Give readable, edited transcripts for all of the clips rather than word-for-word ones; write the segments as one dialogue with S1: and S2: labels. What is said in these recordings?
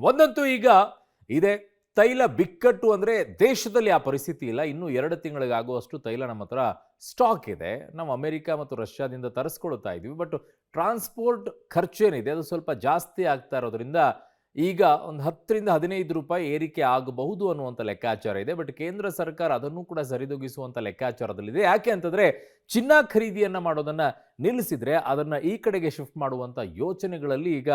S1: ಒಂದಂತೂ ಈಗ ಇದೆ, ತೈಲ ಬಿಕ್ಕಟ್ಟು ಅಂದರೆ ದೇಶದಲ್ಲಿ ಆ ಪರಿಸ್ಥಿತಿ ಇಲ್ಲ. ಇನ್ನು 2 ತಿಂಗಳಿಗಾಗುವಷ್ಟು ತೈಲ ನಮ್ಮ ಹತ್ರ ಸ್ಟಾಕ್ ಇದೆ. ನಾವು ಅಮೆರಿಕ ಮತ್ತು ರಷ್ಯಾದಿಂದ ತರಿಸ್ಕೊಳ್ತಾ ಇದ್ದೀವಿ. ಬಟ್ ಟ್ರಾನ್ಸ್ಪೋರ್ಟ್ ಖರ್ಚೇನಿದೆ ಅದು ಸ್ವಲ್ಪ ಜಾಸ್ತಿ ಆಗ್ತಾ ಇರೋದ್ರಿಂದ ಈಗ ಒಂದು 10 ರಿಂದ 15 ರೂಪಾಯಿ ಏರಿಕೆ ಆಗಬಹುದು ಅನ್ನುವಂಥ ಲೆಕ್ಕಾಚಾರ ಇದೆ. ಬಟ್ ಕೇಂದ್ರ ಸರ್ಕಾರ ಅದನ್ನು ಕೂಡ ಸರಿದೂಗಿಸುವಂಥ ಲೆಕ್ಕಾಚಾರದಲ್ಲಿದೆ. ಯಾಕೆ ಅಂತಂದರೆ ಚಿನ್ನ ಖರೀದಿಯನ್ನು ಮಾಡೋದನ್ನು ನಿಲ್ಲಿಸಿದರೆ ಅದನ್ನು ಈ ಕಡೆಗೆ ಶಿಫ್ಟ್ ಮಾಡುವಂಥ ಯೋಚನೆಗಳಲ್ಲಿ ಈಗ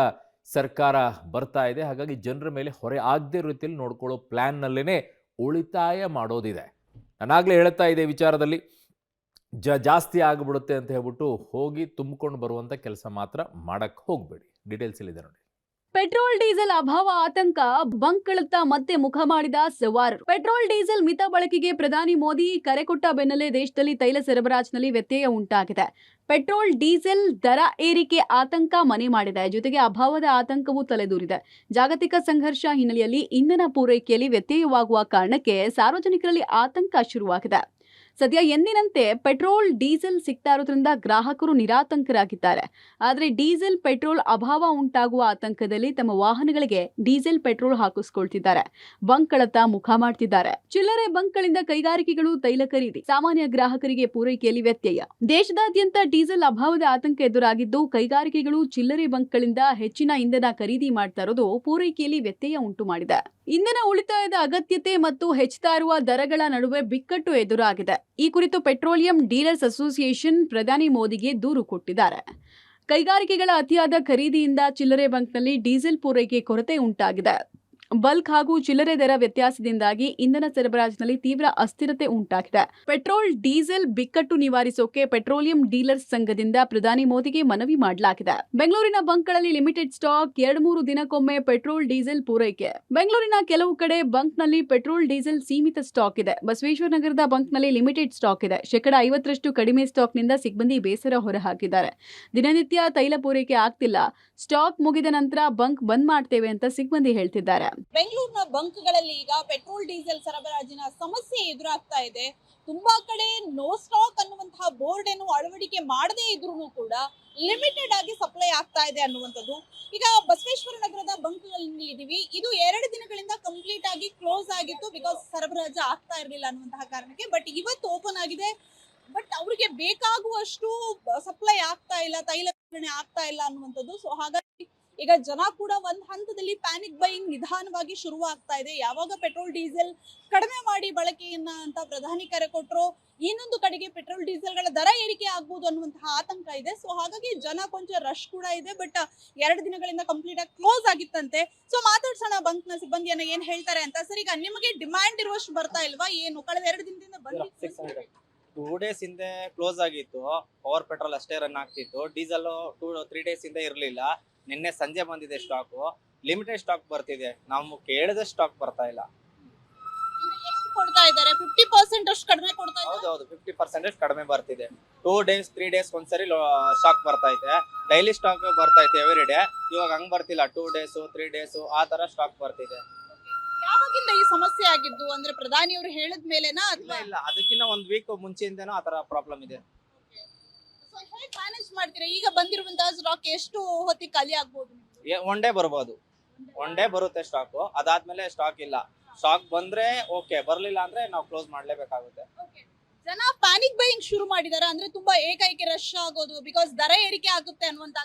S1: ಸರ್ಕಾರ ಬರ್ತಾ ಇದೆ. ಹಾಗಾಗಿ ಜನರ ಮೇಲೆ ಹೊರೆ ಆಗದೇ ರೀತಿಯಲ್ಲಿ ನೋಡ್ಕೊಳ್ಳೋ ಪ್ಲ್ಯಾನ್ನಲ್ಲೇ ಉಳಿತಾಯ ಮಾಡೋದಿದೆ. ನಾನಾಗಲೇ ಹೇಳ್ತಾ ಇದ್ದೆ ವಿಚಾರದಲ್ಲಿ ಜಾಸ್ತಿ ಆಗಿಬಿಡುತ್ತೆ ಅಂತ ಹೇಳ್ಬಿಟ್ಟು ಹೋಗಿ ತುಂಬಿಕೊಂಡು ಬರುವಂಥ ಕೆಲಸ ಮಾತ್ರ ಮಾಡಕ್ಕೆ ಹೋಗಬೇಡಿ. ಡೀಟೇಲ್ಸ್ ಇಲ್ಲಿದೆ ನೋಡಿ.
S2: ಪೆಟ್ರೋಲ್ ಡೀಸೆಲ್ ಅಭಾವ ಆತಂಕ, ಬಂಕ್ಗಳತ್ತ ಮತ್ತೆ ಮುಖ ಮಾಡಿದ ಸವಾರರು. ಪೆಟ್ರೋಲ್ ಡೀಸೆಲ್ ಮಿತ ಬಳಕೆಗೆ ಪ್ರಧಾನಿ ಮೋದಿ ಕರೆ ಕೊಟ್ಟ ಬೆನ್ನಲ್ಲೇ ದೇಶದಲ್ಲಿ ತೈಲ ಸರಬರಾಜಿನಲ್ಲಿ ವ್ಯತ್ಯಯ ಉಂಟಾಗಿದೆ. ಪೆಟ್ರೋಲ್ ಡೀಸೆಲ್ ದರ ಏರಿಕೆ ಆತಂಕ ಮನೆ ಮಾಡಿದೆ. ಜೊತೆಗೆ ಅಭಾವದ ಆತಂಕವೂ ತಲೆದೂರಿದೆ. ಜಾಗತಿಕ ಸಂಘರ್ಷ ಹಿನ್ನೆಲೆಯಲ್ಲಿ ಇಂಧನ ಪೂರೈಕೆಯಲ್ಲಿ ವ್ಯತ್ಯಯವಾಗುವ ಕಾರಣಕ್ಕೆ ಸಾರ್ವಜನಿಕರಲ್ಲಿ ಆತಂಕ ಶುರುವಾಗಿದೆ. ಸದ್ಯ ಎಂದಿನಂತೆ ಪೆಟ್ರೋಲ್ ಡೀಸೆಲ್ ಸಿಗ್ತಾ ಇರೋದ್ರಿಂದ ಗ್ರಾಹಕರು ನಿರಾತಂಕರಾಗಿದ್ದಾರೆ. ಆದರೆ ಡೀಸೆಲ್ ಪೆಟ್ರೋಲ್ ಅಭಾವ ಉಂಟಾಗುವ ಆತಂಕದಲ್ಲಿ ತಮ್ಮ ವಾಹನಗಳಿಗೆ ಡೀಸೆಲ್ ಪೆಟ್ರೋಲ್ ಹಾಕಿಸ್ಕೊಳ್ತಿದ್ದಾರೆ. ಬಂಕ್ಗಳತ್ತ ಮುಖ ಮಾಡ್ತಿದ್ದಾರೆ. ಚಿಲ್ಲರೆ ಬಂಕ್ಗಳಿಂದ ಕೈಗಾರಿಕೆಗಳು ತೈಲ ಖರೀದಿ, ಸಾಮಾನ್ಯ ಗ್ರಾಹಕರಿಗೆ ಪೂರೈಕೆಯಲ್ಲಿ ವ್ಯತ್ಯಯ. ದೇಶದಾದ್ಯಂತ ಡೀಸೆಲ್ ಅಭಾವದ ಆತಂಕ ಎದುರಾಗಿದ್ದು ಕೈಗಾರಿಕೆಗಳು ಚಿಲ್ಲರೆ ಬಂಕ್ಗಳಿಂದ ಹೆಚ್ಚಿನ ಇಂಧನ ಖರೀದಿ ಮಾಡ್ತಾ ಇರೋದು ಪೂರೈಕೆಯಲ್ಲಿ ವ್ಯತ್ಯಯ ಉಂಟು ಮಾಡಿದೆ. ಇಂಧನ ಉಳಿತಾಯದ ಅಗತ್ಯತೆ ಮತ್ತು ಹೆಚ್ಚುತ್ತಾ ಇರುವ ದರಗಳ ನಡುವೆ ಬಿಕ್ಕಟ್ಟು ಎದುರಾಗಿದೆ. ಈ ಕುರಿತು ಪೆಟ್ರೋಲಿಯಂ ಡೀಲರ್ಸ್ ಅಸೋಸಿಯೇಷನ್ ಪ್ರಧಾನಿ ಮೋದಿಗೆ ದೂರು ಕೊಟ್ಟಿದ್ದಾರೆ. ಕೈಗಾರಿಕೆಗಳ ಅತಿಯಾದ ಖರೀದಿಯಿಂದ ಚಿಲ್ಲರೆ ಬಂಕ್ನಲ್ಲಿ ಡೀಸೆಲ್ ಪೂರೈಕೆ ಕೊರತೆ ಉಂಟಾಗಿದೆ. ಬಲ್ಕ್ ಹಾಗೂ ಚಿಲ್ಲರೆ ದರ ವ್ಯತ್ಯಾಸದಿಂದಾಗಿ ಇಂಧನ ಸರಬರಾಜಿನಲ್ಲಿ ತೀವ್ರ ಅಸ್ಥಿರತೆ ಉಂಟಾಗಿದೆ. ಪೆಟ್ರೋಲ್ ಡೀಸೆಲ್ ಬಿಕ್ಕಟ್ಟು ನಿವಾರಿಸೋಕೆ ಪೆಟ್ರೋಲಿಯಂ ಡೀಲರ್ಸ್ ಸಂಘದಿಂದ ಪ್ರಧಾನಿ ಮೋದಿಗೆ ಮನವಿ ಮಾಡಲಾಗಿದೆ. ಬೆಂಗಳೂರಿನ ಬಂಕ್ಗಳಲ್ಲಿ ಲಿಮಿಟೆಡ್ ಸ್ಟಾಕ್, 2-3 ದಿನಕ್ಕೊಮ್ಮೆ ಪೆಟ್ರೋಲ್ ಡೀಸೆಲ್ ಪೂರೈಕೆ. ಬೆಂಗಳೂರಿನ ಕೆಲವು ಕಡೆ ಬಂಕ್ನಲ್ಲಿ ಪೆಟ್ರೋಲ್ ಡೀಸೆಲ್ ಸೀಮಿತ ಸ್ಟಾಕ್ ಇದೆ. ಬಸವೇಶ್ವರ ನಗರದ ಬಂಕ್ನಲ್ಲಿ ಲಿಮಿಟೆಡ್ ಸ್ಟಾಕ್ ಇದೆ. 50% ಕಡಿಮೆ ಸ್ಟಾಕ್ನಿಂದ ಸಿಬ್ಬಂದಿ ಬೇಸರ ಹೊರಹಾಕಿದ್ದಾರೆ. ದಿನನಿತ್ಯ ತೈಲ ಪೂರೈಕೆ ಆಗ್ತಿಲ್ಲ, ಸ್ಟಾಕ್ ಮುಗಿದ ನಂತರ ಬಂಕ್ ಬಂದ್ ಮಾಡ್ತೇವೆ ಅಂತ ಸಿಬ್ಬಂದಿ ಹೇಳ್ತಿದ್ದಾರೆ.
S3: ಬೆಂಗಳೂರಿನ ಬಂಕ್ಗಳಲ್ಲಿ ಈಗ ಪೆಟ್ರೋಲ್ ಡೀಸೆಲ್ ಸರಬರಾಜಿನ ಸಮಸ್ಯೆ ಎದುರಾಗ್ತಾ ಇದೆ. ತುಂಬಾ ಕಡೆ ನೋ ಸ್ಟಾಕ್ ಅನ್ನುವಂತಹ ಬೋರ್ಡ್ ಏನು ಅಳವಡಿಕೆ ಮಾಡದೇ ಇದ್ರೂ ಕೂಡ ಲಿಮಿಟೆಡ್ ಆಗಿ ಸಪ್ಲೈ ಆಗ್ತಾ ಇದೆ ಅನ್ನುವಂಥದ್ದು. ಈಗ ಬಸವೇಶ್ವರ ನಗರದ ಬಂಕ್ಗಳಲ್ಲಿ ಇದೀವಿ. ಇದು 2 ದಿನಗಳಿಂದ ಕಂಪ್ಲೀಟ್ ಆಗಿ ಕ್ಲೋಸ್ ಆಗಿತ್ತು, ಬಿಕಾಸ್ ಸರಬರಾಜು ಆಗ್ತಾ ಇರಲಿಲ್ಲ ಅನ್ನುವಂತಹ ಕಾರಣಕ್ಕೆ. ಬಟ್ ಇವತ್ತು ಓಪನ್ ಆಗಿದೆ. ಬಟ್ ಅವರಿಗೆ ಬೇಕಾಗುವಷ್ಟು ಸಪ್ಲೈ ಆಗ್ತಾ ಇಲ್ಲ, ತೈಲ ವಿತರಣೆ ಆಗ್ತಾ ಇಲ್ಲ ಅನ್ನುವಂಥದ್ದು. ಸೊ ಹಾಗಾಗಿ ಈಗ ಜನ ಕೂಡ ಒಂದ್ ಹಂತದಲ್ಲಿ ಪ್ಯಾನಿಕ್ ಬೈಯಿಂಗ್ ನಿಧಾನವಾಗಿ ಶುರು ಆಗ್ತಾ ಇದೆ. ಯಾವಾಗ ಪೆಟ್ರೋಲ್ ಡೀಸೆಲ್ ಕಡಿಮೆ ಮಾಡಿ ಬಳಕೆಯನ್ನ ಅಂತ ಪ್ರಧಾನಿ ಕರೆ ಕೊಟ್ಟರು, ಇನ್ನೊಂದು ಕಡೆಗೆ ಪೆಟ್ರೋಲ್ ಡೀಸೆಲ್ಗಳ ದರ ಏರಿಕೆ ಆಗ್ಬೋದು ಅನ್ನುವಂತಹ ಆತಂಕ ಇದೆ. ಸೊ ಹಾಗಾಗಿ ಜನ ಕೊಂಚ ರಶ್ ಕೂಡ ಇದೆ. ಬಟ್ 2 ದಿನಗಳಿಂದ ಕಂಪ್ಲೀಟ್ ಆಗಿ ಕ್ಲೋಸ್ ಆಗಿತ್ತಂತೆ. ಸೊ ಮಾತಾಡ್ಸೋಣ ಬಂಕ್ ನ ಸಿಬ್ಬಂದಿಯನ್ನ ಏನ್ ಹೇಳ್ತಾರೆ ಅಂತ. ಸರ್, ಈಗ ನಿಮಗೆ ಡಿಮ್ಯಾಂಡ್ ಇರುವಷ್ಟು ಬರ್ತಾ ಇಲ್ವಾ ಏನು? ಕಳೆದ 2 ದಿನದಿಂದ ಬಂದು
S4: 2 ಡೇಸ್ ಹಿಂದೆ ಕ್ಲೋಸ್ ಆಗಿತ್ತು. ಪವರ್ ಪೆಟ್ರೋಲ್ ಅಷ್ಟೇ ರನ್ ಆಗ್ತಿತ್ತು. ಡೀಸೆಲ್ 2-3 ಡೇಸ್ ಹಿಂದೆ ಇರಲಿಲ್ಲ. ನಿನ್ನೆ ಸಂಜೆ ಬಂದಿದೆ ಸ್ಟಾಕು. ಲಿಮಿಟೆಡ್ ಸ್ಟಾಕ್ ಬರ್ತಿದೆ. ನಾವು ಕೇಳಿದ ಸ್ಟಾಕ್ ಬರ್ತಾ ಇಲ್ಲ.
S3: ಎಷ್ಟು ಕೊಡ್ತಾ ಇದ್ದಾರೆ? 50% ಅಷ್ಟು ಕಡಿಮೆ ಕೊಡ್ತಾ ಇದ್ದಾರೆ.
S4: ಹೌದು, 50% ಕಡಿಮೆ ಬರ್ತಿದೆ. 2 ಡೇಸ್ 3 ಡೇಸ್ ಒಂದ್ಸರಿ ಸ್ಟಾಕ್ ಬರ್ತಾ ಇದೆ. ಡೈಲಿ ಸ್ಟಾಕ್ ಬರ್ತಾ ಇತ್ತು ಎವ್ರಿ ಡೇ. ಇವಾಗ ಹಂಗ್ ಬರ್ತಿಲ್ಲ. 2 ಡೇಸ್ 3 ಡೇಸ್ ಆ ತರ ಸ್ಟಾಕ್ ಬರ್ತಿದೆ.
S3: ಯಾವಾಗಿಂದ ಈ ಸಮಸ್ಯೆ ಆಗಿದ್ದು? ಅಂದ್ರೆ ಪ್ರಧಾನಿ ಅವರು ಹೇಳಿದ ಮೇಲೆನಾ ಅಥವಾ
S4: ಇಲ್ಲ, ಅದಕ್ಕಿಂತ 1 ವೀಕ್ ಮುಂಚೆಯಿಂದನೂ ಆ ತರ ಪ್ರಾಬ್ಲಮ್ ಇದೆ.
S3: ಹೇಗೆ ಮ್ಯಾನೇಜ್ ಮಾಡ್ತೀರಾ? ಈಗ ಬಂದಿರುವಂತಹ ಸ್ಟಾಕ್ ಎಷ್ಟು ಹೊತ್ತಿಗೆ ಖಾಲಿ ಆಗ್ಬೋದು?
S4: ಒನ್ ಡೇ ಬರ್ಬೋದು. ಒನ್ ಡೇ ಬರುತ್ತೆ ಸ್ಟಾಕ್. ಅದಾದ್ಮೇಲೆ ಸ್ಟಾಕ್ ಇಲ್ಲ. ಸ್ಟಾಕ್ ಬಂದ್ರೆ ಓಕೆ, ಬರ್ಲಿಲ್ಲ ಅಂದ್ರೆ ನಾವು ಕ್ಲೋಸ್ ಮಾಡ್ಲೇಬೇಕಾಗುತ್ತೆ.
S3: ಜನ ಪ್ಯಾನಿಕ್ ಬೈಯಿಂಗ್ ಶುರು ಮಾಡಿದಾರೆ. ಅಂದ್ರೆ ತುಂಬಾ ಏಕೈಕೆ ರಶ್ ಆಗೋದು, ಬಿಕಾಸ್ ದರ ಏರಿಕೆ ಆಗುತ್ತೆ ಅನ್ನುವಂತ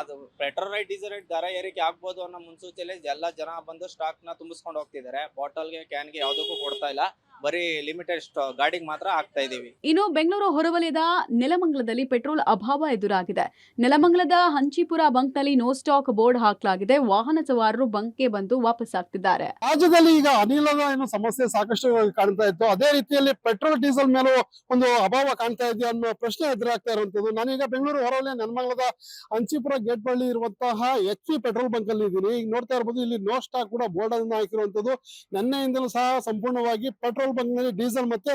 S4: ಅದು ಪೆಟ್ರೋಲ್ ರೈಟ್, ಡೀಸೆಲ್ ರೈಟ್ ದರ ಏರಿಕೆ ಆಗ್ಬೋದು ಅನ್ನೋ ಮುನ್ಸೂಚನೆ ಎಲ್ಲ ಜನ ಬಂದು ಸ್ಟಾಕ್ ನ ತುಂಬಿಸ್ಕೊಂಡು ಹೋಗ್ತಿದ್ದಾರೆ. ಬಾಟಲ್ಗೆ, ಕ್ಯಾನ್ಗೆ ಯಾವ್ದಕ್ಕೂ ಕೊಡ್ತಾ ಇಲ್ಲ. ಬರೀ ಲಿಮಿಟೆಡ್ ಗಾಡಿಗೆ ಮಾತ್ರ ಹಾಕ್ತಾ ಇದೀವಿ.
S2: ಇನ್ನು ಬೆಂಗಳೂರು ಹೊರವಲಯದ ನೆಲಮಂಗಲದಲ್ಲಿ ಪೆಟ್ರೋಲ್ ಅಭಾವ ಎದುರಾಗಿದೆ. ನೆಲಮಂಗಲದ ಹಂಚಿಪುರ ಬಂಕ್ನಲ್ಲಿ ನೋ ಸ್ಟಾಕ್ ಬೋರ್ಡ್ ಹಾಕಲಾಗಿದೆ. ವಾಹನ ಸವಾರರು ಬಂಕ್ಗೆ ಬಂದು ವಾಪಸ್ ಆಗ್ತಿದ್ದಾರೆ.
S5: ರಾಜ್ಯದಲ್ಲಿ ಈಗ ಅನಿಲದ ಏನು ಸಮಸ್ಯೆ ಸಾಕಷ್ಟು ಕಾಣ್ತಾ ಇತ್ತು, ಅದೇ ರೀತಿಯಲ್ಲಿ ಪೆಟ್ರೋಲ್ ಡೀಸೆಲ್ ಮೇಲೂ ಒಂದು ಅಭಾವ ಕಾಣ್ತಾ ಇದೆ ಅನ್ನೋ ಪ್ರಶ್ನೆ ಎದುರಾಗ್ತಾ ಇರುವಂತದ್ದು. ನಾನೀಗ ಬೆಂಗಳೂರು ಹೊರವಲಯ ನೆಲಮಂಗಲದ ಹಂಚಿಪುರ ಗೇಟ್ ಬಳಿ ಇರುವಂತಹ HP ಪೆಟ್ರೋಲ್ ಬಂಕ್ ಅಲ್ಲಿ ಇದ್ದೀನಿ. ಈಗ ನೋಡ್ತಾ ಇರಬಹುದು, ಇಲ್ಲಿ ನೋ ಸ್ಟಾಕ್ ಕೂಡ ಬೋರ್ಡ್ ಅನ್ನು ಹಾಕಿರುವಂತದ್ದು. ನಿನ್ನೆಯಿಂದಲೂ ಸಹ ಸಂಪೂರ್ಣವಾಗಿ ಪೆಟ್ರೋಲ್ ಪೆಟ್ರೋಲ್ ಬಂಕ್ ನಲ್ಲಿ ಡೀಸೆಲ್ ಮತ್ತೆ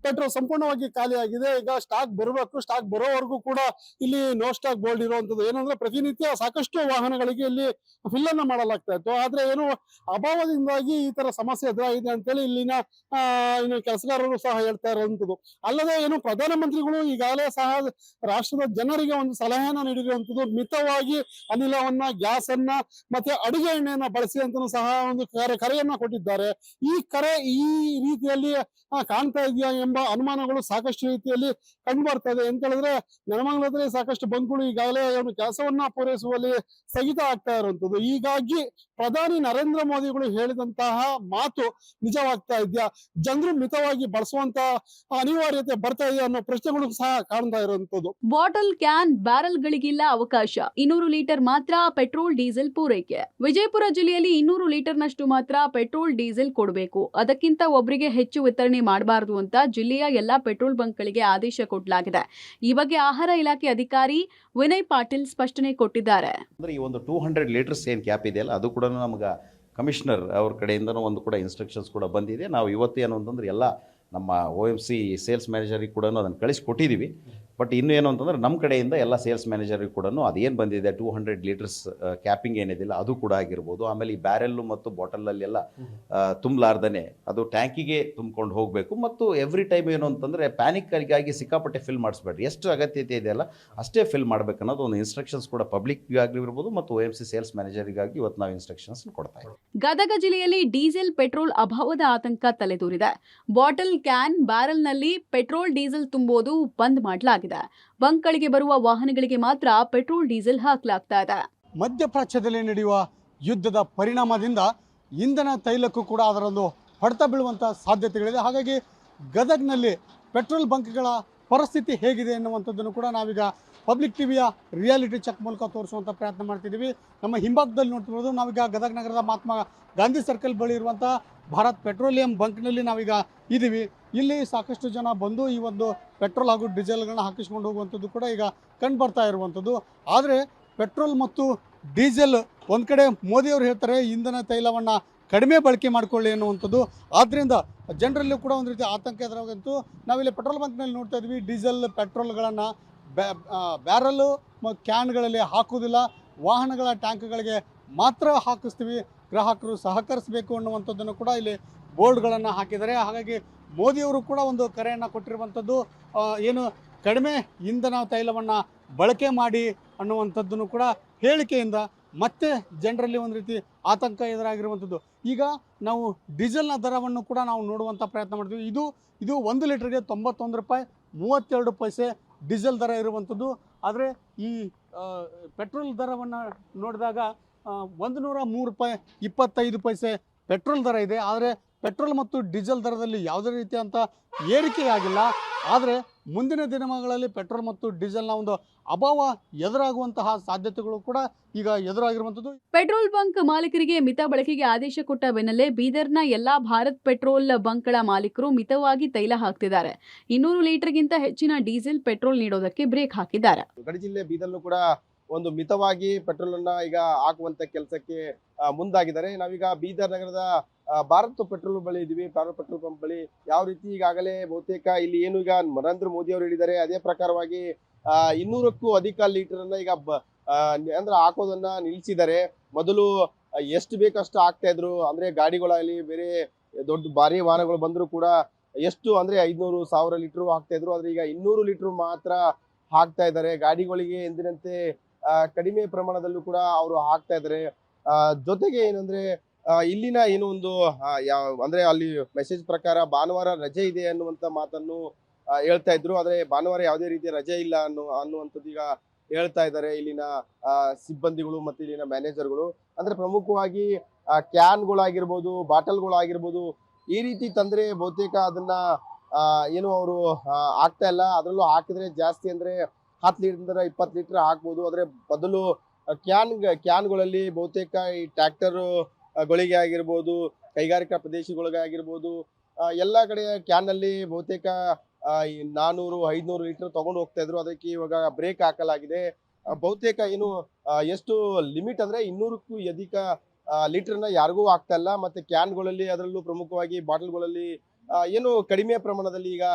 S5: ಪೆಟ್ರೋಲ್ ಸಂಪೂರ್ಣವಾಗಿ ಖಾಲಿಯಾಗಿದೆ. ಈಗ ಸ್ಟಾಕ್ ಬರಬೇಕು, ಸ್ಟಾಕ್ ಬರೋವರೆಗೂ ಕೂಡ ಇಲ್ಲಿ ನೋ ಸ್ಟಾಕ್ ಬೋರ್ಡ್ ಇರುವಂತದ್ದು. ಏನಂದ್ರೆ ಪ್ರತಿನಿತ್ಯ ಸಾಕಷ್ಟು ವಾಹನಗಳಿಗೆ ಇಲ್ಲಿ ಫಿಲ್ ಅನ್ನ ಮಾಡಲಾಗ್ತಾ ಇತ್ತು. ಆದ್ರೆ ಏನು ಅಭಾವದಿಂದಾಗಿ ಈ ತರ ಸಮಸ್ಯೆ ಎದುರಾಗಿದೆ ಅಂತೇಳಿ ಇಲ್ಲಿನ ಇನ್ನು ಕೆಲಸಗಾರರು ಸಹ ಹೇಳ್ತಾ ಇರುವಂತದ್ದು. ಅಲ್ಲದೆ ಏನು ಪ್ರಧಾನಮಂತ್ರಿಗಳು ಈಗಾಗಲೇ ಸಹ ರಾಷ್ಟ್ರದ ಜನರಿಗೆ ಒಂದು ಸಲಹೆಯನ್ನ ನೀಡಿರುವಂತದ್ದು, ಮಿತವಾಗಿ ಅನಿಲವನ್ನ, ಗ್ಯಾಸ್ ಅನ್ನ ಮತ್ತೆ ಅಡುಗೆ ಎಣ್ಣೆಯನ್ನ ಬಳಸಿ ಅಂತಲೂ ಸಹ ಒಂದು ಕರೆಯನ್ನ ಕೊಟ್ಟಿದ್ದಾರೆ. ಈ ಕರೆ ಈ ರೀತಿಯಲ್ಲಿ ಕಾಣ್ತಾ ಇದೆಯಾ ಎಂಬ ಅನುಮಾನಗಳು ಸಾಕಷ್ಟು ರೀತಿಯಲ್ಲಿ ಕಂಡು ಬರ್ತಾ ಇದೆ. ಅಂತ ಹೇಳಿದ್ರೆ ನೆಲಮಂಗಲದಲ್ಲಿ ಸಾಕಷ್ಟು ಬಂಕ್ಗಳು ಈಗಾಗಲೇ ಒಂದು ಕೆಲಸವನ್ನ ಪೂರೈಸುವಲ್ಲಿ ಸ್ಥಗಿತ ಆಗ್ತಾ ಇರುವಂತದ್ದು. ಹೀಗಾಗಿ ಪ್ರಧಾನಿ ನರೇಂದ್ರ ಮೋದಿಗಳು ಹೇಳಿದಂತಹ ಮಾತು ನಿಜವಾಗ್ತಾ ಇದೆಯಾ, ಜನರು ಮಿತವಾಗಿ ಬಳಸುವಂತ ಅನಿವಾರ್ಯತೆ ಬರ್ತಾ ಇದೆಯಾ ಅನ್ನೋ ಪ್ರಶ್ನೆಗಳು ಸಹ ಕಾಣ್ತಾ ಇರುವಂತದ್ದು.
S2: ಬಾಟಲ್, ಕ್ಯಾನ್, ಬ್ಯಾರಲ್ಗಳಿಗಿಲ್ಲ ಅವಕಾಶ. 200 ಲೀಟರ್ ಮಾತ್ರ ಪೆಟ್ರೋಲ್ ಡೀಸೆಲ್ ಪೂರೈಕೆ. ವಿಜಯಪುರ ಜಿಲ್ಲೆಯಲ್ಲಿ 200 ಲೀಟರ್ನಷ್ಟು ಮಾತ್ರ ಪೆಟ್ರೋಲ್ ಡೀಸೆಲ್ ಕೊಡಬೇಕು. ಅದಕ್ಕಿಂತ ಒಬ್ಬರಿಗೆ ಹೆಚ್ಚು ವಿತರಣೆ ಮಾಡಬಾರದು ಅಂತ ಜಿಲ್ಲೆಯ ಎಲ್ಲಾ ಪೆಟ್ರೋಲ್ ಬಂಕ್ಗಳಿಗೆ ಆದೇಶ ಕೊಡಲಾಗಿದೆ. ಈ ಬಗ್ಗೆ ಆಹಾರ ಇಲಾಖೆ ಅಧಿಕಾರಿ ವಿನಯ್ ಪಾಟೀಲ್ ಸ್ಪಷ್ಟನೆ ಕೊಟ್ಟಿದ್ದಾರೆ.
S6: ಅಂದ್ರೆ ಈ ಒಂದು 200 ಲೀಟರ್ಸ್ ಏನು ಕ್ಯಾಪ್ ಇದೆಯಲ್ಲ, ಅದು ಕೂಡ ನಮಗೆ ಕಮಿಷನರ್ ಅವ್ರ ಕಡೆಯಿಂದನೂ ಒಂದು ಕೂಡ ಇನ್ಸ್ಟ್ರಕ್ಷನ್ಸ್ ಕೂಡ ಬಂದಿದೆ. ನಾವು ಇವತ್ತು ಏನು ಅಂತಂದ್ರೆ ಎಲ್ಲ ನಮ್ಮ OMC ಸೇಲ್ಸ್ ಮ್ಯಾನೇಜರಿಗೆ ಕೂಡ ಅದನ್ನು ಕಳಿಸ್ಕೊಟ್ಟಿದ್ದೀವಿ. ಬಟ್ ಇನ್ನೂ ಏನು ಅಂತಂದ್ರೆ ನಮ್ಮ ಕಡೆಯಿಂದ ಎಲ್ಲ ಸೇಲ್ಸ್ ಮ್ಯಾನೇಜರಿಗೆ ಕೂಡ ಅದೇನು ಬಂದಿದೆ 200 ಲೀಟರ್ಸ್ ಕ್ಯಾಪಿಂಗ್ ಏನಿದಿಲ್ಲ ಅದು ಕೂಡ ಆಗಿರ್ಬೋದು. ಆಮೇಲೆ ಈ ಬ್ಯಾರೆಲ್ಲು ಮತ್ತು ಬಾಟಲಲ್ಲೆಲ್ಲ ತುಂಬಲಾರ್ದೇ ಅದು ಟ್ಯಾಂಕಿಗೆ ತುಂಬ್ಕೊಂಡು ಹೋಗಬೇಕು. ಮತ್ತು ಎವ್ರಿ ಟೈಮ್ ಏನು ಅಂತಂದರೆ ಪ್ಯಾನಿಕ್ಗಾಗಿ ಸಿಕ್ಕಾಪಟ್ಟೆ ಫಿಲ್ ಮಾಡಿಸ್ಬೇಡ್ರಿ, ಎಷ್ಟು ಅಗತ್ಯತೆ ಇದೆಯಲ್ಲ ಅಷ್ಟೇ ಫಿಲ್ ಮಾಡಬೇಕು ಅನ್ನೋದು ಒಂದು ಇನ್ಸ್ಟ್ರಕ್ಷನ್ಸ್ ಕೂಡ ಪಬ್ಲಿಕ್ಗಾಗಿರ್ಬೋದು ಮತ್ತು OMC ಸೇಲ್ಸ್ ಮ್ಯಾನೇಜರಿಗಾಗಿ ಇವತ್ತು ನಾವು ಇನ್ಸ್ಟ್ರಕ್ಷನ್ಸ್ ಕೊಡ್ತಾ ಇದ್ದೀವಿ.
S2: ಗದಗ ಜಿಲ್ಲೆಯಲ್ಲಿ ಡೀಸೆಲ್ ಪೆಟ್ರೋಲ್ ಅಭಾವದ ಆತಂಕ ತಲೆದೂರಿದೆ. ಬಾಟಲ್, ಕ್ಯಾನ್, ಬ್ಯಾರಲ್ನಲ್ಲಿ ಪೆಟ್ರೋಲ್ ಡೀಸೆಲ್ ತುಂಬೋದು ಬಂದ್ ಮಾಡಲಾಗಿದೆ. ಬಂಕ್ಗಳಿಗೆ ಬರುವ ವಾಹನಗಳಿಗೆ ಮಾತ್ರ ಪೆಟ್ರೋಲ್ ಡೀಸೆಲ್ ಹಾಕಲಾಗ್ತಾ ಇದೆ.
S5: ಮಧ್ಯಪ್ರಾಚ್ಯದಲ್ಲಿ ನಡೆಯುವ ಯುದ್ಧದ ಪರಿಣಾಮದಿಂದ ಇಂಧನ ತೈಲಕ್ಕೂ ಕೂಡ ಅದರೊಂದು ಹೊಡೆತ ಬೀಳುವಂಥ ಸಾಧ್ಯತೆಗಳಿದೆ. ಹಾಗಾಗಿ ಗದಗ್ನಲ್ಲಿ ಪೆಟ್ರೋಲ್ ಬಂಕ್ಗಳ ಪರಿಸ್ಥಿತಿ ಹೇಗಿದೆ ಎನ್ನುವಂಥದ್ದನ್ನು ಕೂಡ ನಾವೀಗ ಪಬ್ಲಿಕ್ ಟಿವಿಯ ರಿಯಾಲಿಟಿ ಚೆಕ್ ಮೂಲಕ ತೋರಿಸುವಂಥ ಪ್ರಯತ್ನ ಮಾಡ್ತಿದ್ದೀವಿ. ನಮ್ಮ ಹಿಂಭಾಗದಲ್ಲಿ ನೋಡ್ತಿರೋದು ನಾವೀಗ ಗದಗ ನಗರದ ಮಹಾತ್ಮ ಗಾಂಧಿ ಸರ್ಕಲ್ ಬಳಿ ಇರುವಂಥ ಭಾರತ್ ಪೆಟ್ರೋಲಿಯಂ ಬಂಕ್ನಲ್ಲಿ ನಾವೀಗ ಇದ್ದೀವಿ. ಇಲ್ಲಿ ಸಾಕಷ್ಟು ಜನ ಬಂದು ಈ ಒಂದು ಪೆಟ್ರೋಲ್ ಹಾಗೂ ಡೀಸೆಲ್ಗಳನ್ನ ಹಾಕಿಸ್ಕೊಂಡು ಹೋಗುವಂಥದ್ದು ಕೂಡ ಈಗ ಕಂಡು ಬರ್ತಾ ಇರುವಂಥದ್ದು. ಆದರೆ ಪೆಟ್ರೋಲ್ ಮತ್ತು ಡೀಸೆಲ್ ಒಂದು ಕಡೆ ಮೋದಿಯವರು ಹೇಳ್ತಾರೆ ಇಂಧನ ತೈಲವನ್ನು ಕಡಿಮೆ ಬಳಕೆ ಮಾಡಿಕೊಳ್ಳಿ ಅನ್ನುವಂಥದ್ದು. ಆದ್ದರಿಂದ ಜನರಲ್ಲೂ ಕೂಡ ಒಂದು ರೀತಿ ಆತಂಕ ಎದುರಾಗಂತೂ ನಾವಿಲ್ಲಿ ಪೆಟ್ರೋಲ್ ಬಂಕ್ನಲ್ಲಿ ನೋಡ್ತಾ ಇದ್ವಿ. ಡೀಸೆಲ್ ಪೆಟ್ರೋಲ್ಗಳನ್ನು ಬ್ಯಾರಲ್ಲು ಮತ್ತು ಕ್ಯಾನ್ಗಳಲ್ಲಿ ಹಾಕುವುದಿಲ್ಲ, ವಾಹನಗಳ ಟ್ಯಾಂಕ್ಗಳಿಗೆ ಮಾತ್ರ ಹಾಕಿಸ್ತೀವಿ, ಗ್ರಾಹಕರು ಸಹಕರಿಸಬೇಕು ಅನ್ನುವಂಥದ್ದನ್ನು ಕೂಡ ಇಲ್ಲಿ ಬೋರ್ಡ್ಗಳನ್ನು ಹಾಕಿದ್ದಾರೆ. ಹಾಗಾಗಿ ಮೋದಿಯವರು ಕೂಡ ಒಂದು ಕರೆಯನ್ನು ಕೊಟ್ಟಿರುವಂಥದ್ದು, ಏನು ಕಡಿಮೆ ಇಂಧನ ತೈಲವನ್ನು ಬಳಕೆ ಮಾಡಿ ಅನ್ನುವಂಥದ್ದನ್ನು ಕೂಡ ಹೇಳಿಕೆಯಿಂದ ಮತ್ತೆ ಜನರಲ್ಲಿ ಒಂದು ರೀತಿ ಆತಂಕ ಎದುರಾಗಿರುವಂಥದ್ದು. ಈಗ ನಾವು ಡೀಸೆಲ್ನ ದರವನ್ನು ಕೂಡ ನಾವು ನೋಡುವಂಥ ಪ್ರಯತ್ನ ಮಾಡ್ತೀವಿ. ಇದು 1 ಲೀಟರ್ಗೆ 91 ರೂಪಾಯಿ 32 ಪೈಸೆ ಡೀಸೆಲ್ ದರ ಇರುವಂಥದ್ದು. ಆದರೆ ಈ ಪೆಟ್ರೋಲ್ ದರವನ್ನು ನೋಡಿದಾಗ 103 ರೂಪಾಯಿ 25 ಪೈಸೆ ಪೆಟ್ರೋಲ್ ದರ ಇದೆ. ಆದರೆ ಪೆಟ್ರೋಲ್ ಮತ್ತು ಡೀಸೆಲ್ ದರದಲ್ಲಿ ಯಾವುದೇ ರೀತಿಯಂಥ ಏರಿಕೆಯಾಗಿಲ್ಲ. ಆದರೆ ಮುಂದಿನ ದಿನಗಳಲ್ಲಿ ಪೆಟ್ರೋಲ್ ಮತ್ತು ಡೀಸೆಲ್ನ ಒಂದು ಅಭಾವ ಎದುರಾಗುವಂತಹ ಸಾಧ್ಯತೆಗಳು ಕೂಡ ಈಗ ಎದುರಾಗಿರುವಂಥದ್ದು.
S2: ಪೆಟ್ರೋಲ್ ಬಂಕ್ ಮಾಲೀಕರಿಗೆ ಮಿತ ಬಳಕೆಗೆ ಆದೇಶ ಕೊಟ್ಟ ಬೆನ್ನಲ್ಲೇ ಬೀದರ್ನ ಎಲ್ಲಾ ಭಾರತ್ ಪೆಟ್ರೋಲ್ ಬಂಕ್ಗಳ ಮಾಲೀಕರು ಮಿತವಾಗಿ ತೈಲ ಹಾಕ್ತಿದ್ದಾರೆ. 200 ಲೀಟರ್ಗಿಂತ ಹೆಚ್ಚಿನ ಡೀಸೆಲ್ ಪೆಟ್ರೋಲ್ ನೀಡೋದಕ್ಕೆ ಬ್ರೇಕ್ ಹಾಕಿದ್ದಾರೆ.
S7: ಗಡಿ ಜಿಲ್ಲೆ ಬೀದರ್ಲು ಕೂಡ ಒಂದು ಮಿತವಾಗಿ ಪೆಟ್ರೋಲ್ ಅನ್ನ ಈಗ ಹಾಕುವಂತ ಕೆಲಸಕ್ಕೆ ಮುಂದಾಗಿದ್ದಾರೆ. ನಾವೀಗ ಬೀದರ್ ನಗರದ ಭಾರತ್ ಪೆಟ್ರೋಲ್ ಬಳಿ ಇದೀವಿ. ಭಾರತ್ ಪೆಟ್ರೋಲ್ ಪಂಪ್ ಬಳಿ ಯಾವ ರೀತಿ ಈಗಾಗಲೇ ಬಹುತೇಕ ಇಲ್ಲಿ ಏನು ಈಗ ನರೇಂದ್ರ ಮೋದಿ ಅವರು ಹೇಳಿದ್ದಾರೆ ಅದೇ ಪ್ರಕಾರವಾಗಿ 200ಕ್ಕೂ ಅಧಿಕ ಲೀಟರ್ ಅನ್ನ ಈಗ ಅಂದ್ರೆ ಹಾಕೋದನ್ನ ನಿಲ್ಲಿಸಿದ್ದಾರೆ. ಮೊದಲು ಎಷ್ಟು ಬೇಕಷ್ಟು ಹಾಕ್ತಾ ಇದ್ರು, ಅಂದ್ರೆ ಗಾಡಿಗಳಲ್ಲಿ ಬೇರೆ ದೊಡ್ಡ ಭಾರಿ ವಾಹನಗಳು ಬಂದ್ರು ಕೂಡ ಎಷ್ಟು ಅಂದ್ರೆ 500-1000 ಲೀಟರ್ ಹಾಕ್ತಾ ಇದ್ರು. ಆದ್ರೆ ಈಗ 200 ಲೀಟರ್ ಮಾತ್ರ ಹಾಕ್ತಾ ಇದ್ದಾರೆ. ಗಾಡಿಗಳಿಗೆ ಎಂದಿನಂತೆ ಕಡಿಮೆ ಪ್ರಮಾಣದಲ್ಲೂ ಕೂಡ ಅವರು ಹಾಕ್ತಾ ಇದ್ದಾರೆ. ಜೊತೆಗೆ ಏನಂದ್ರೆ ಇಲ್ಲಿನ ಏನು ಒಂದು ಅಂದ್ರೆ ಅಲ್ಲಿ ಮೆಸೇಜ್ ಪ್ರಕಾರ ಭಾನುವಾರ ರಜೆ ಇದೆ ಅನ್ನುವಂತ ಮಾತನ್ನು ಹೇಳ್ತಾ ಇದ್ರು. ಆದ್ರೆ ಭಾನುವಾರ ಯಾವುದೇ ರೀತಿಯ ರಜೆ ಇಲ್ಲ ಅನ್ನುವಂಥದ್ದು ಈಗ ಹೇಳ್ತಾ ಇದ್ದಾರೆ ಇಲ್ಲಿನ ಸಿಬ್ಬಂದಿಗಳು ಮತ್ತು ಇಲ್ಲಿನ ಮ್ಯಾನೇಜರ್ಗಳು. ಅಂದ್ರೆ ಪ್ರಮುಖವಾಗಿ ಕ್ಯಾನ್ಗಳಾಗಿರ್ಬೋದು, ಬಾಟಲ್ಗಳಾಗಿರ್ಬೋದು, ಈ ರೀತಿ ತಂದ್ರೆ ಬಹುತೇಕ ಅದನ್ನ ಏನು ಅವರು ಆಗ್ತಾ ಇಲ್ಲ. ಅದರಲ್ಲೂ ಹಾಕಿದ್ರೆ ಜಾಸ್ತಿ ಅಂದ್ರೆ 10 ಲೀಟರ್ 20 ಲೀಟರ್ ಹಾಕ್ಬೋದು. ಆದ್ರೆ ಬದಲು ಕ್ಯಾನ್ಗಳಲ್ಲಿ ಬಹುತೇಕ ಈ ಟ್ರ್ಯಾಕ್ಟರ್ ಗಳಿಗೆ ಆಗಿರ್ಬೋದು, ಕೈಗಾರಿಕಾ ಪ್ರದೇಶಗಳಿಗೆ ಆಗಿರ್ಬೋದು, ಎಲ್ಲ ಕಡೆ ಕ್ಯಾನ್ನಲ್ಲಿ ಬಹುತೇಕ 400-500 ಲೀಟರ್ ತಗೊಂಡು ಹೋಗ್ತಾ ಇದ್ರು. ಅದಕ್ಕೆ ಇವಾಗ ಬ್ರೇಕ್ ಹಾಕಲಾಗಿದೆ. ಬಹುತೇಕ ಏನು ಎಷ್ಟು ಲಿಮಿಟ್ ಅಂದ್ರೆ 200ಕ್ಕೂ ಅಧಿಕ ಲೀಟರ್ನ ಯಾರಿಗೂ ಆಗ್ತಾ ಇಲ್ಲ. ಮತ್ತೆ ಕ್ಯಾನ್ಗಳಲ್ಲಿ ಅದರಲ್ಲೂ ಪ್ರಮುಖವಾಗಿ ಬಾಟಲ್ಗಳಲ್ಲಿ ಏನು ಕಡಿಮೆ ಪ್ರಮಾಣದಲ್ಲಿ ಈಗ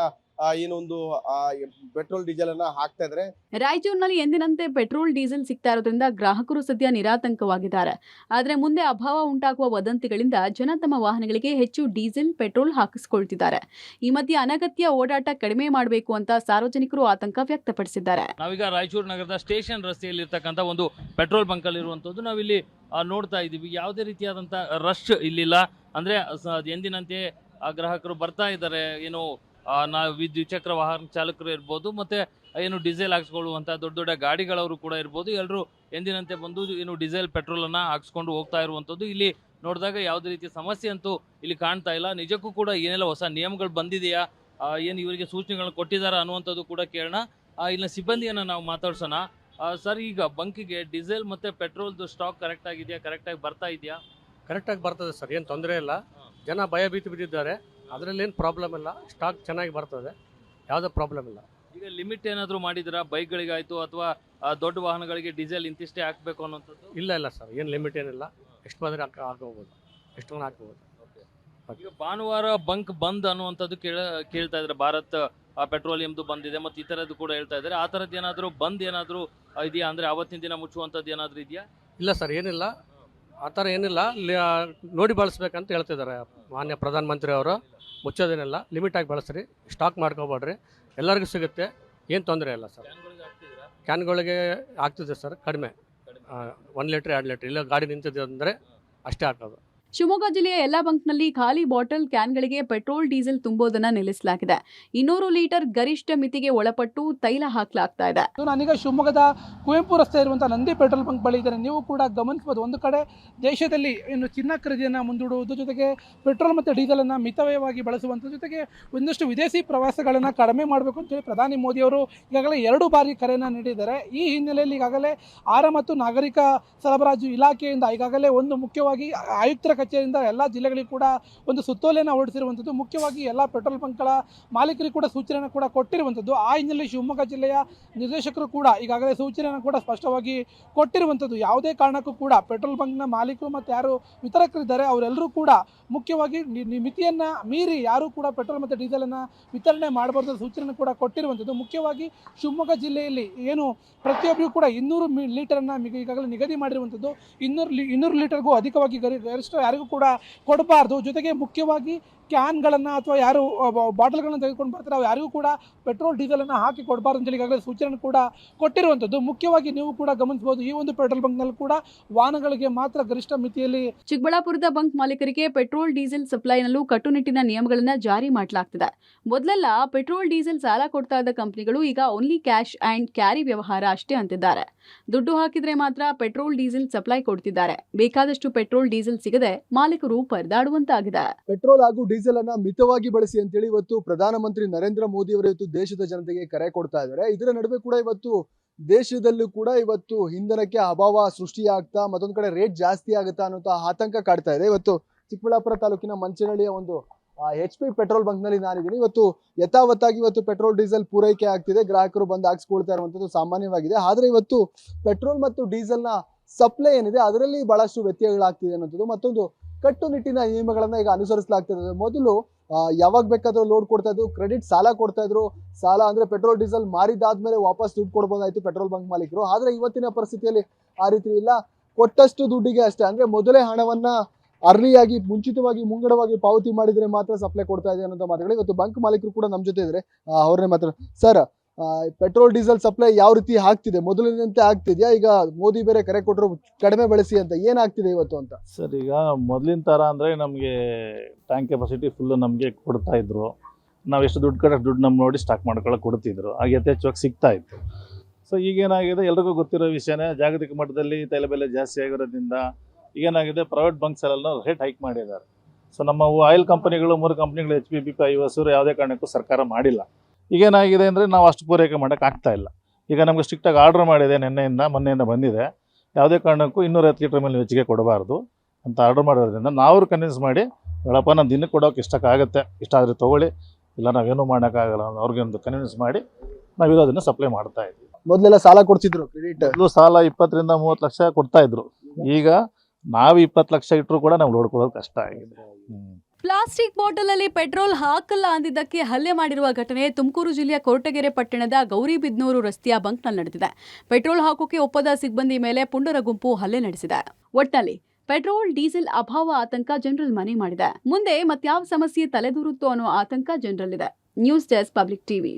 S7: ಏನು ಒಂದು ಪೆಟ್ರೋಲ್ ಡೀಸೆಲ್ ಅನ್ನ ಹಾಕ್ತಾ ಇದ್ದಾರೆ.
S2: ರಾಯಚೂರಿನಲ್ಲಿ ಎಂದಿನಂತೆ ಪೆಟ್ರೋಲ್ ಡೀಸೆಲ್ ಸಿಗ್ತಾ ಇರೋದ್ರಿಂದ ಗ್ರಾಹಕರು ಸದ್ಯ ನಿರಾತಂಕವಾಗಿದ್ದಾರೆ. ಆದರೆ ಮುಂದೆ ಅಭಾವ ಉಂಟಾಗುವ ವದಂತಿಗಳಿಂದ ಜನ ತಮ್ಮ ವಾಹನಗಳಿಗೆ ಹೆಚ್ಚು ಡೀಸೆಲ್ ಪೆಟ್ರೋಲ್ ಹಾಕಿಸಿಕೊಳ್ತಿದ್ದಾರೆ. ಈ ಮಧ್ಯೆ ಅನಗತ್ಯ ಓಡಾಟ ಕಡಿಮೆ ಮಾಡಬೇಕು ಅಂತ ಸಾರ್ವಜನಿಕರು ಆತಂಕ ವ್ಯಕ್ತಪಡಿಸಿದ್ದಾರೆ.
S8: ನಾವೀಗ ರಾಯಚೂರು ನಗರದ ಸ್ಟೇಷನ್ ರಸ್ತೆಯಲ್ಲಿ ಇರ್ತಕ್ಕಂಥ ಒಂದು ಪೆಟ್ರೋಲ್ ಬಂಕ್ ಅಲ್ಲಿ ಇರುವಂತದ್ದು ನಾವಿಲ್ಲಿ ನೋಡ್ತಾ ಇದ್ದೀವಿ. ಯಾವುದೇ ರೀತಿಯಾದಂಥ ರಶ್ ಇಲ್ಲಿಲ್ಲ. ಅಂದ್ರೆ ಎಂದಿನಂತೆ ಗ್ರಾಹಕರು ಬರ್ತಾ ಇದ್ದಾರೆ. ಏನು ನಾವು ದ್ವಿಚಕ್ರ ವಾಹನ ಚಾಲಕರು ಇರ್ಬೋದು, ಮತ್ತೆ ಏನು ಡೀಸೆಲ್ ಹಾಕ್ಸ್ಕೊಳ್ಳುವಂಥ ದೊಡ್ಡ ದೊಡ್ಡ ಗಾಡಿಗಳವರು ಕೂಡ ಇರ್ಬೋದು, ಎಲ್ಲರೂ ಎಂದಿನಂತೆ ಬಂದು ಏನು ಡೀಸೆಲ್ ಪೆಟ್ರೋಲನ್ನು ಹಾಕ್ಸ್ಕೊಂಡು ಹೋಗ್ತಾ ಇರುವಂಥದ್ದು. ಇಲ್ಲಿ ನೋಡಿದಾಗ ಯಾವುದೇ ರೀತಿಯ ಸಮಸ್ಯೆ ಅಂತೂ ಇಲ್ಲಿ ಕಾಣ್ತಾ ಇಲ್ಲ. ನಿಜಕ್ಕೂ ಕೂಡ ಏನೆಲ್ಲ ಹೊಸ ನಿಯಮಗಳು ಬಂದಿದೆಯಾ, ಏನು ಇವರಿಗೆ ಸೂಚನೆಗಳನ್ನ ಕೊಟ್ಟಿದ್ದಾರಾ ಅನ್ನುವಂಥದ್ದು ಕೂಡ ಕೇಳೋಣ. ಇಲ್ಲಿನ ಸಿಬ್ಬಂದಿಯನ್ನು ನಾವು ಮಾತಾಡ್ಸೋಣ. ಸರ್, ಈಗ ಬಂಕಿಗೆ ಡೀಸೆಲ್ ಮತ್ತು ಪೆಟ್ರೋಲ್ದು ಸ್ಟಾಕ್ ಕರೆಕ್ಟ್ ಆಗಿದೆಯಾ, ಕರೆಕ್ಟಾಗಿ ಬರ್ತಾ ಇದೆಯಾ?
S9: ಕರೆಕ್ಟಾಗಿ ಬರ್ತದೆ ಸರ್, ಏನು ತೊಂದರೆ ಇಲ್ಲ. ಜನ ಭಯ ಭೀತಿ ಬಿದ್ದಿದ್ದಾರೆ, ಅದರಲ್ಲಿ ಏನು ಪ್ರಾಬ್ಲಮ್ ಇಲ್ಲ. ಸ್ಟಾಕ್ ಚೆನ್ನಾಗಿ ಬರ್ತದೆ, ಯಾವುದೇ ಪ್ರಾಬ್ಲಮ್ ಇಲ್ಲ.
S8: ಈಗ ಲಿಮಿಟ್ ಏನಾದರೂ ಮಾಡಿದಿರಾ ಬೈಕ್ಗಳಿಗಾಯಿತು ಅಥವಾ ದೊಡ್ಡ ವಾಹನಗಳಿಗೆ ಡೀಸೆಲ್ ಇಂತಿಷ್ಟೇ ಹಾಕಬೇಕು ಅನ್ನೋಂಥದ್ದು?
S9: ಇಲ್ಲ ಸರ್, ಏನು ಲಿಮಿಟ್ ಏನಿಲ್ಲ. ಎಷ್ಟು ಬಂದರೆ ಹಾಕೋಬೋದು, ಎಷ್ಟು ಹಾಕ್ಬೋದು.
S8: ಈಗ ಭಾನುವಾರ ಬಂಕ್ ಬಂದ್ ಅನ್ನುವಂಥದ್ದು ಕೇಳ್ತಾ ಇದ್ದಾರೆ. ಭಾರತ್ ಪೆಟ್ರೋಲಿಯಂದು ಬಂದಿದೆ ಮತ್ತು ಈ ಥರದ್ದು ಕೂಡ ಹೇಳ್ತಾ ಇದ್ದಾರೆ. ಆ ಥರದ್ದು ಏನಾದರೂ ಬಂದ್ ಏನಾದರೂ ಇದೆಯಾ? ಅಂದರೆ ಆವತ್ತಿನ ದಿನ ಮುಚ್ಚುವಂಥದ್ದು ಏನಾದರೂ ಇದೆಯಾ?
S9: ಇಲ್ಲ ಸರ್, ಏನಿಲ್ಲ, ಆ ಥರ ಏನಿಲ್ಲ. ನೋಡಿ ಬಳಸ್ಬೇಕಂತ ಹೇಳ್ತಿದ್ದಾರೆ ಮಾನ್ಯ ಪ್ರಧಾನಮಂತ್ರಿ ಅವರು. ಮುಚ್ಚೋದೇನಿಲ್ಲ, ಲಿಮಿಟಾಗಿ ಬಳಸ್ರಿ, ಸ್ಟಾಕ್ ಮಾಡ್ಕೊಬೇಡ್ರಿ, ಎಲ್ಲರಿಗೂ ಸಿಗುತ್ತೆ, ಏನು ತೊಂದರೆ ಇಲ್ಲ ಸರ್. ಕ್ಯಾನ್ಗಳಿಗೆ ಆಗ್ತಿದೆ ಸರ್, ಕಡಿಮೆ 1 ಲೀಟ್ರ್ 2 ಲೀಟ್ರ್ ಇಲ್ಲ ಗಾಡಿ ನಿಂತಿದೆ ಅಂದರೆ ಅಷ್ಟೇ ಹಾಕೋದು.
S2: ಶಿವಮೊಗ್ಗ ಜಿಲ್ಲೆಯ ಎಲ್ಲಾ ಬಂಕ್ನಲ್ಲಿ ಖಾಲಿ ಬಾಟಲ್ ಕ್ಯಾನ್ಗಳಿಗೆ ಪೆಟ್ರೋಲ್ ಡೀಸೆಲ್ ತುಂಬೋದನ್ನ ನಿಲ್ಲಿಸಲಾಗಿದೆ. 200 ಲೀಟರ್ ಗರಿಷ್ಠ ಮಿತಿಗೆ ಒಳಪಟ್ಟು ತೈಲ ಹಾಕಲಾಗ್ತಾ ಇದೆ.
S10: ನಾನೀಗ ಶಿವಮೊಗ್ಗದ ಕುವೆಂಪು ರಸ್ತೆ ಇರುವಂತಹ ನಂದಿ ಪೆಟ್ರೋಲ್ ಬಂಕ್ ಬಳಿ ಇದ್ದಾರೆ. ನೀವು ಕೂಡ ಗಮನಿಸಬಹುದು, ಒಂದು ಕಡೆ ದೇಶದಲ್ಲಿ ಇನ್ನು ಚಿನ್ನ ಖರೀದಿಯನ್ನು ಮುಂದೂಡುವುದು, ಜೊತೆಗೆ ಪೆಟ್ರೋಲ್ ಮತ್ತು ಡೀಸೆಲ್ ಅನ್ನು ಮಿತವ್ಯಯವಾಗಿ ಬಳಸುವಂಥ ಜೊತೆಗೆ ಒಂದಷ್ಟು ವಿದೇಶಿ ಪ್ರವಾಸಗಳನ್ನು ಕಡಿಮೆ ಮಾಡಬೇಕು ಅಂತೇಳಿ ಪ್ರಧಾನಿ ಮೋದಿ ಅವರು ಈಗಾಗಲೇ 2 ಬಾರಿ ಕರೆಯನ್ನು ನೀಡಿದ್ದಾರೆ. ಈ ಹಿನ್ನೆಲೆಯಲ್ಲಿ ಈಗಾಗಲೇ ಆಹಾರ ಮತ್ತು ನಾಗರಿಕ ಸರಬರಾಜು ಇಲಾಖೆಯಿಂದ ಈಗಾಗಲೇ ಒಂದು ಮುಖ್ಯವಾಗಿ ಆಯುಕ್ತರ ಕಚೇರಿಯಿಂದ ಎಲ್ಲ ಜಿಲ್ಲೆಗಳಿಗೂ ಕೂಡ ಒಂದು ಸುತ್ತೋಲೆಯನ್ನು ಹೊರಡಿಸಿರುವಂಥದ್ದು. ಮುಖ್ಯವಾಗಿ ಎಲ್ಲ ಪೆಟ್ರೋಲ್ ಬಂಕ್ಗಳ ಮಾಲೀಕರಿಗೆ ಕೂಡ ಸೂಚನೆಯನ್ನು ಕೂಡ ಕೊಟ್ಟಿರುವಂಥದ್ದು. ಆ ಹಿನ್ನೆಲೆಯಲ್ಲಿ ಶಿವಮೊಗ್ಗ ಜಿಲ್ಲೆಯ ನಿರ್ದೇಶಕರು ಕೂಡ ಈಗಾಗಲೇ ಸೂಚನೆಯನ್ನು ಕೂಡ ಸ್ಪಷ್ಟವಾಗಿ ಕೊಟ್ಟಿರುವಂಥದ್ದು. ಯಾವುದೇ ಕಾರಣಕ್ಕೂ ಕೂಡ ಪೆಟ್ರೋಲ್ ಬಂಕ್ನ ಮಾಲೀಕರು ಮತ್ತು ಯಾರು ವಿತರಕರಿದ್ದಾರೆ ಅವರೆಲ್ಲರೂ ಕೂಡ ಮುಖ್ಯವಾಗಿ ಮಿತಿಯನ್ನು ಮೀರಿ ಯಾರೂ ಕೂಡ ಪೆಟ್ರೋಲ್ ಮತ್ತು ಡೀಸೆಲನ್ನು ವಿತರಣೆ ಮಾಡಬಾರ್ದು ಸೂಚನೆಯನ್ನು ಕೂಡ ಕೊಟ್ಟಿರುವಂಥದ್ದು. ಮುಖ್ಯವಾಗಿ ಶಿವಮೊಗ್ಗ ಜಿಲ್ಲೆಯಲ್ಲಿ ಏನು ಪ್ರತಿಯೊಬ್ಬರಿಗೂ ಕೂಡ 200 ಲೀಟರನ್ನು ಈಗಾಗಲೇ ನಿಗದಿ ಮಾಡಿರುವಂಥದ್ದು. 200 ಲೀಟರ್ಗೂ ಅಧಿಕವಾಗಿ ಗರಿಷ್ಠ ಯಾರಿಗೂ ಕೂಡ ಕೊಡಬಾರ್ದು. ಜೊತೆಗೆ ಮುಖ್ಯವಾಗಿ ಕ್ಯಾನ್ಗಳನ್ನು ಅಥವಾ ಯಾರು ಬಾಟಲ್ಗಳನ್ನು ತೆಗೆದುಕೊಂಡು ಬರ್ತಾರೆ ಅವ್ರು ಯಾರಿಗೂ ಕೂಡ ಪೆಟ್ರೋಲ್ ಡೀಸೆಲನ್ನು ಹಾಕಿ ಕೊಡಬಾರ್ದು ಅಂತೇಳಿ ಈಗಾಗಲೇ ಸೂಚನೆ ಕೂಡ ಕೊಟ್ಟಿರುವಂಥದ್ದು. ಮುಖ್ಯವಾಗಿ ನೀವು ಕೂಡ ಗಮನಿಸಬಹುದು, ಈ ಒಂದು ಪೆಟ್ರೋಲ್ ಬಂಕ್ನಲ್ಲಿ ಕೂಡ ವಾಹನಗಳಿಗೆ ಮಾತ್ರ ಗರಿಷ್ಠ ಮಿತಿಯಲ್ಲಿ.
S2: ಚಿಕ್ಕಬಳ್ಳಾಪುರದ ಬಂಕ್ ಮಾಲೀಕರಿಗೆ ಪೆಟ್ರೋಲ್ ಡೀಸೆಲ್ ಸಪ್ಲೈನಲ್ಲೂ ಕಟ್ಟುನಿಟ್ಟಿನ ನಿಯಮಗಳನ್ನು ಜಾರಿ ಮಾಡಲಾಗ್ತಿದೆ. ಮೊದಲೆಲ್ಲ ಪೆಟ್ರೋಲ್ ಡೀಸೆಲ್ ಸಾಲ ಕೊಡ್ತಾ ಇದ್ದ ಕಂಪನಿಗಳು ಈಗ ಓನ್ಲಿ ಕ್ಯಾಶ್ ಅಂಡ್ ಕ್ಯಾರಿ ವ್ಯವಹಾರ ಅಷ್ಟೇ ಅಂತಿದ್ದಾರೆ. ದುಡ್ಡು ಹಾಕಿದ್ರೆ ಮಾತ್ರ ಪೆಟ್ರೋಲ್ ಡೀಸೆಲ್ ಸಪ್ಲೈ ಕೊಡ್ತಿದ್ದಾರೆ. ಬೇಕಾದಷ್ಟು ಪೆಟ್ರೋಲ್ ಡೀಸೆಲ್ ಸಿಗದೆ ಮಾಲೀಕರು ಪರದಾಡುವಂತಾಗಿದೆ.
S11: ಪೆಟ್ರೋಲ್ ಹಾಗೂ ಡೀಸೆಲ್ ಅನ್ನ ಮಿತವಾಗಿ ಬಳಸಿ ಅಂತೇಳಿ ಇವತ್ತು ಪ್ರಧಾನಮಂತ್ರಿ ನರೇಂದ್ರ ಮೋದಿ ಅವರು ಇವತ್ತು ದೇಶದ ಜನತೆಗೆ ಕರೆ ಕೊಡ್ತಾ ಇದ್ದಾರೆ. ಇದರ ನಡುವೆ ಕೂಡ ಇವತ್ತು ದೇಶದಲ್ಲೂ ಕೂಡ ಇವತ್ತು ಇಂಧನಕ್ಕೆ ಅಭಾವ ಸೃಷ್ಟಿಯಾಗ್ತಾ ಮತ್ತೊಂದು ಕಡೆ ರೇಟ್ ಜಾಸ್ತಿ ಆಗುತ್ತಾ ಅನ್ನೋ ಆತಂಕ ಕಾಡ್ತಾ ಇದೆ. ಇವತ್ತು ಚಿಕ್ಕಬಳ್ಳಾಪುರ ತಾಲೂಕಿನ ಮಂಚನಹಳ್ಳಿಯ ಒಂದು HP ಪೆಟ್ರೋಲ್ ಬಂಕ್ ನಲ್ಲಿ ನಾನಿದ್ದೀನಿ. ಇವತ್ತು ಯಥಾವತ್ತಾಗಿ ಇವತ್ತು ಪೆಟ್ರೋಲ್ ಡೀಸೆಲ್ ಪೂರೈಕೆ ಆಗ್ತಿದೆ, ಗ್ರಾಹಕರು ಬಂದು ಹಾಕ್ಸ್ಕೊಳ್ತಾ ಇರುವಂತದ್ದು ಸಾಮಾನ್ಯವಾಗಿದೆ. ಆದ್ರೆ ಇವತ್ತು ಪೆಟ್ರೋಲ್ ಮತ್ತು ಡೀಸೆಲ್ ನ ಸಪ್ಲೈ ಏನಿದೆ ಅದರಲ್ಲಿ ಬಹಳಷ್ಟು ವ್ಯತ್ಯಯಗಳಾಗ್ತಿದೆ ಅನ್ನೋದು. ಮತ್ತೊಂದು ಕಟ್ಟುನಿಟ್ಟಿನ ನಿಯಮಗಳನ್ನ ಈಗ ಅನುಸರಿಸಲಾಗ್ತದೆ. ಮೊದಲು ಯಾವಾಗ ಬೇಕಾದ್ರೂ ಲೋಡ್ ಕೊಡ್ತಾ ಇದ್ರು, ಕ್ರೆಡಿಟ್ ಸಾಲ ಕೊಡ್ತಾ ಇದ್ರು. ಸಾಲ ಅಂದ್ರೆ ಪೆಟ್ರೋಲ್ ಡೀಸೆಲ್ ಮಾರಿದಾದ್ಮೇಲೆ ವಾಪಸ್ ದುಡ್ಡು ಕೊಡ್ಬೋದಾಯ್ತು ಪೆಟ್ರೋಲ್ ಬಂಕ್ ಮಾಲೀಕರು. ಆದ್ರೆ ಇವತ್ತಿನ ಪರಿಸ್ಥಿತಿಯಲ್ಲಿ ಆ ರೀತಿ ಇಲ್ಲ, ಕೊಟ್ಟಷ್ಟು ದುಡ್ಡಿಗೆ ಅಷ್ಟೇ. ಅಂದ್ರೆ ಮೊದಲೇ ಹಣವನ್ನ ಅರ್ಲಿಯಾಗಿ ಮುಂಚಿತವಾಗಿ ಮುಂಗಡವಾಗಿ ಪಾವತಿ ಮಾಡಿದ್ರೆ ಮಾತ್ರ ಸಪ್ಲೈ ಕೊಡ್ತಾ ಇದೆ ಅನ್ನೋ ಮಾತುಗಳು. ಇವತ್ತು ಬಂಕ್ ಮಾಲೀಕರು ಕೂಡ ನಮ್ಮ ಜೊತೆ ಇದ್ರೆ ಅವ್ರನ್ನೇ ಮಾತಾಡ. ಸರ್, ಪೆಟ್ರೋಲ್ ಡೀಸೆಲ್ ಸಪ್ಲೈ ಯಾವ ರೀತಿ ಆಗ್ತಿದೆ? ಮೊದಲಿನಂತೆ ಆಗ್ತಿದ್ಯಾ? ಈಗ ಮೋದಿ ಬೇರೆ ಕರೆ ಕೊಟ್ಟರು ಕಡಿಮೆ ಬಳಸಿ ಅಂತ, ಏನಾಗ್ತಿದೆ ಇವತ್ತು ಅಂತ?
S12: ಸರ್, ಈಗ ಮೊದಲಿನ ಥರ ಅಂದರೆ ನಮಗೆ ಟ್ಯಾಂಕ್ ಕೆಪಾಸಿಟಿ ಫುಲ್ಲು ನಮಗೆ ಕೊಡ್ತಾ ಇದ್ರು. ನಾವು ಎಷ್ಟು ದುಡ್ಡು ಕಡೆ ದುಡ್ಡು ನಮ್ಮ ನೋಡಿ ಸ್ಟಾಕ್ ಮಾಡ್ಕೊಳ್ಳೋಕೆ ಕೊಡ್ತಿದ್ರು, ಹಾಗೆ ಯಥೇಚ್ಛವಾಗಿ ಸಿಗ್ತಾ ಇತ್ತು. ಸೊ ಈಗೇನಾಗಿದೆ, ಎಲ್ರಿಗೂ ಗೊತ್ತಿರೋ ವಿಷಯನೇ, ಜಾಗತಿಕ ಮಟ್ಟದಲ್ಲಿ ತೈಲ ಬೆಲೆ ಜಾಸ್ತಿ ಆಗಿರೋದ್ರಿಂದ ಈಗೇನಾಗಿದೆ, ಪ್ರೈವೇಟ್ ಬಂಕ್ಸಲ್ಲೆಲ್ಲ ರೇಟ್ ಹೈಕ್ ಮಾಡಿದ್ದಾರೆ. ಸೊ ನಮ್ಮ ಆಯಿಲ್ ಕಂಪನಿಗಳು 3 ಕಂಪ್ನಿಗಳು HP, BP, ಐವಸೂರು ಯಾವುದೇ ಕಾರಣಕ್ಕೂ ಸರ್ಕಾರ ಮಾಡಿಲ್ಲ. ಈಗೇನಾಗಿದೆ ಅಂದರೆ ನಾವು ಅಷ್ಟು ಪೂರೈಕೆ ಮಾಡೋಕ್ಕೆ ಆಗ್ತಾ ಇಲ್ಲ. ಈಗ ನಮಗೆ ಸ್ಟ್ರಿಕ್ಟಾಗಿ ಆರ್ಡರ್ ಮಾಡಿದೆ, ಮೊನ್ನೆಯಿಂದ ಬಂದಿದೆ, ಯಾವುದೇ ಕಾರಣಕ್ಕೂ 250 ಲೀಟ್ರ್ ಮೇಲೆ ಹೆಚ್ಚಿಗೆ ಕೊಡಬಾರ್ದು ಅಂತ ಆರ್ಡರ್ ಮಾಡೋದ್ರಿಂದ ನಾವು ಕನ್ವಿನ್ಸ್ ಮಾಡಿ, ಹೇಳಪ್ಪ ನಾನು ದಿನಕ್ಕೆ ಕೊಡೋಕೆ ಇಷ್ಟಕ್ಕಾಗುತ್ತೆ, ಇಷ್ಟ ಆದರೆ ತೊಗೊಳ್ಳಿ, ಇಲ್ಲ ನಾವೇನು ಮಾಡೋಕ್ಕಾಗಲ್ಲ ಅವ್ರಿಗೆ ಒಂದು ಕನ್ವಿನ್ಸ್ ಮಾಡಿ ನಾವು ಇರೋದನ್ನು ಸಪ್ಲೈ ಮಾಡ್ತಾ ಇದ್ವಿ.
S11: ಮೊದಲೆಲ್ಲ ಸಾಲ ಕೊಡ್ತಿದ್ರು, ಕ್ರೆಡಿಟ್
S12: ಸಾಲ 20 ರಿಂದ 30 ಲಕ್ಷ ಕೊಡ್ತಾ ಇದ್ರು. ಈಗ ನಾವು 20 ಲಕ್ಷ ಇಟ್ಟರು ಕೂಡ ನಾವು ಲೋಡ್ ಕೊಡೋದು ಕಷ್ಟ ಆಗಿದೆ.
S2: ಪ್ಲಾಸ್ಟಿಕ್ ಬಾಟಲ್ ಅಲ್ಲಿ ಪೆಟ್ರೋಲ್ ಹಾಕಲ್ಲ ಅಂದಿದ್ದಕ್ಕೆ ಹಲ್ಲೆ ಮಾಡಿರುವ ಘಟನೆ ತುಮಕೂರು ಜಿಲ್ಲೆಯ ಕೊರಟಗೆರೆ ಪಟ್ಟಣದ ಗೌರಿಬಿದನೂರು ರಸ್ತೆಯ ಬಂಕ್ನಲ್ಲಿ ನಡೆದಿದೆ. ಪೆಟ್ರೋಲ್ ಹಾಕೋಕೆ ಒಪ್ಪದ ಸಿಬ್ಬಂದಿ ಮೇಲೆ ಪುಂಡರ ಗುಂಪು ಹಲ್ಲೆ ನಡೆಸಿದೆ. ಒಟ್ನಲ್ಲಿ ಪೆಟ್ರೋಲ್ ಡೀಸೆಲ್ ಅಭಾವ ಆತಂಕ ಜನರಲ್ಲಿ ಮನೆ ಮಾಡಿದೆ. ಮುಂದೆ ಮತ್ಯಾವ ಸಮಸ್ಯೆ ತಲೆದೂರುತ್ತೋ ಅನ್ನೋ ಆತಂಕ ಜನರಲ್ಲಿದೆ. News desk public TV.